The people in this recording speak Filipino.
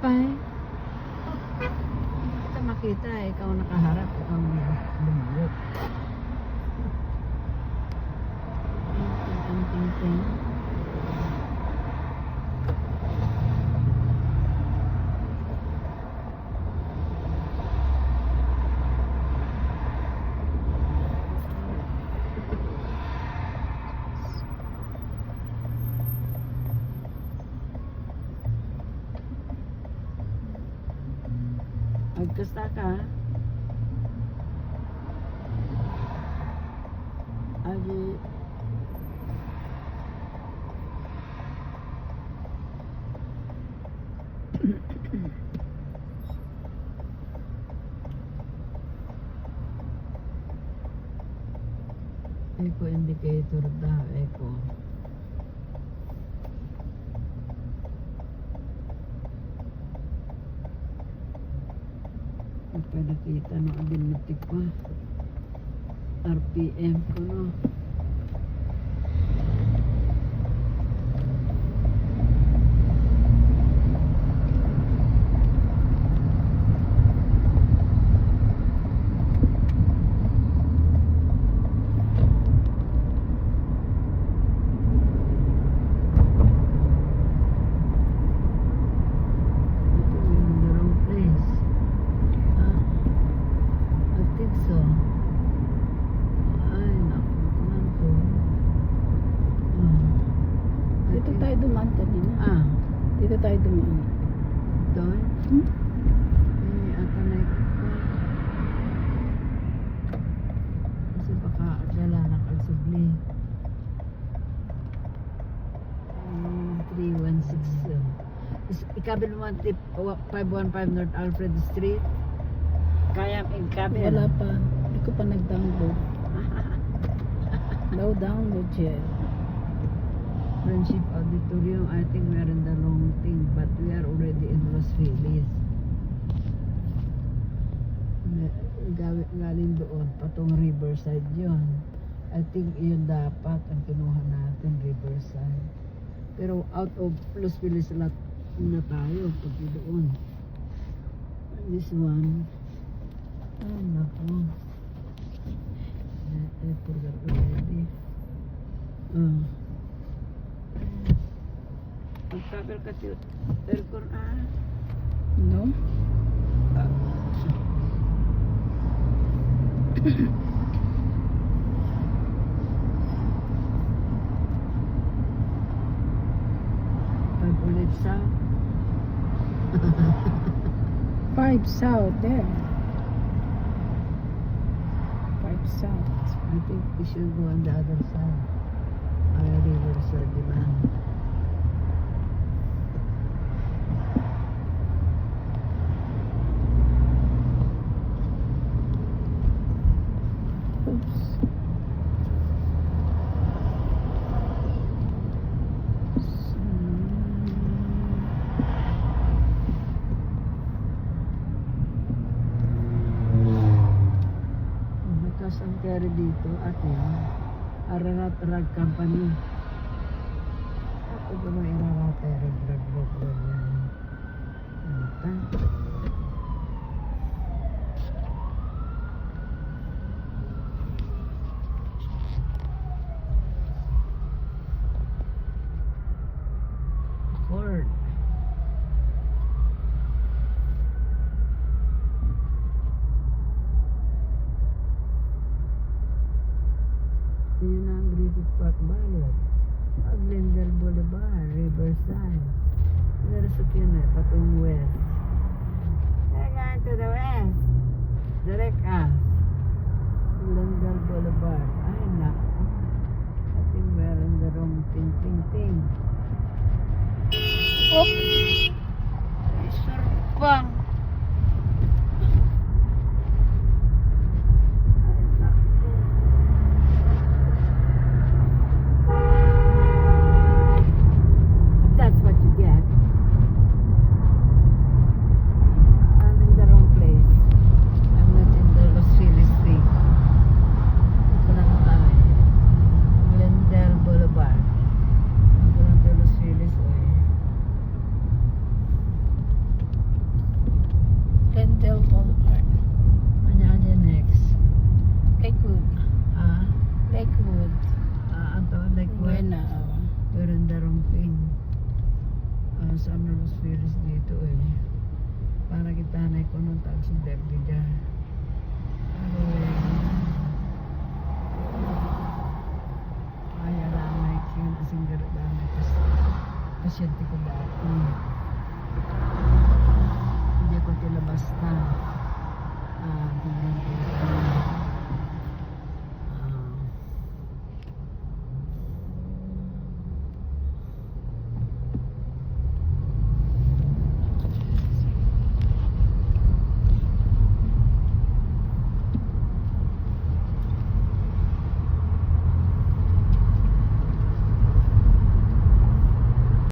Bye. Hindi kita makita, ikaw nakaharap, ikaw lumayo. Ang ting-ting. Magkasta ka. Agi. Eco indicator daw, eco. Pwede nakita no, abinitik pa. RPM ko no. Dito tayo dumaan. Doon? Ata na ito. Kasi baka dala na kalsubli. 316. Ikabil mo ang tip 515 North Alfred Street. Kaya ikabil. Wala pa. Hindi ko pa nag-download. Daw download yet. Friendship Auditorium, I think we are in the wrong thing, but we are already in Los Feliz. Galing doon, patong Riverside yun. I think yun dapat ang kinuha natin, Riverside. Pero out of Los Feliz na tayo, pag doon. This one, ay naku. I forgot already. Magkabel ka tiyo. Aircon No? Pag ulit sa 5 south there. 5 south. I think we should go on the other side. Riverside, diba? Oops. Because ang carry dito, atin, Ararat Rag Company. Ako ba may Ararat Rag yan? Ano ka? Ford. Yun ang Griffith Park Bayot. Glendale Boulevard, Riverside. There's a yun eh, patong west. We're going to the west. Direct us. Glendale Boulevard. Ay, naku. I think we're in the wrong ting. Oh! Ay, surpang. Ay, naku. That's what you get. I'm in the wrong place. I'm not in the Los Feliz Street. Ito lang tayo. Glendale Boulevard. Ito lang tayo Los Feliz. Sa Los Feliz dito eh. Para kita na ko nung taxi driver dyan. Pero ay alam na ikin kasing garo dami pasyente ko dati. Hindi ko tila basta.